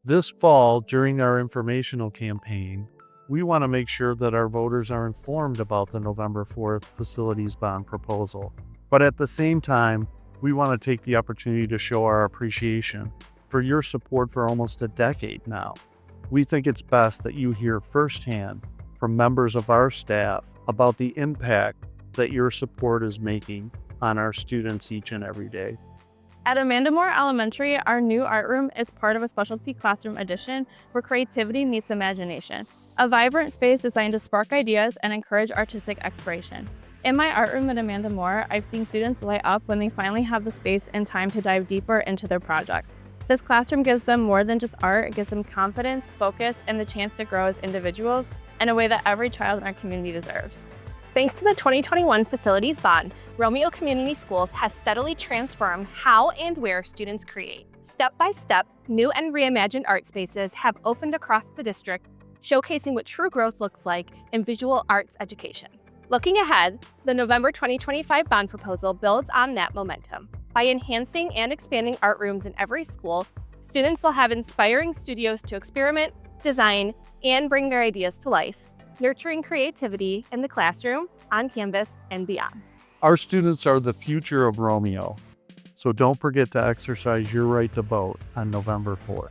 This fall, during our informational campaign, we want to make sure that our voters are informed about the November 4th facilities bond proposal. But at the same time, we want to take the opportunity to show our appreciation for your support for almost a decade now. We think it's best that you hear firsthand from members of our staff about the impact that your support is making on our students each and every day. At Amanda Moore Elementary, our new art room is part of a specialty classroom addition where creativity meets imagination, a vibrant space designed to spark ideas and encourage artistic exploration. In my art room at Amanda Moore, I've seen students light up when they finally have the space and time to dive deeper into their projects. This classroom gives them more than just art, it gives them confidence, focus, and the chance to grow as individuals in a way that every child in our community deserves. Thanks to the 2021 Facilities Bond, Romeo Community Schools has steadily transformed how and where students create. Step by step, new and reimagined art spaces have opened across the district, showcasing what true growth looks like in visual arts education. Looking ahead, the November 2025 bond proposal builds on that momentum. By enhancing and expanding art rooms in every school, students will have inspiring studios to experiment, design, and bring their ideas to life, nurturing creativity in the classroom, on campus, and beyond. Our students are the future of Romeo, so don't forget to exercise your right to vote on November 4th.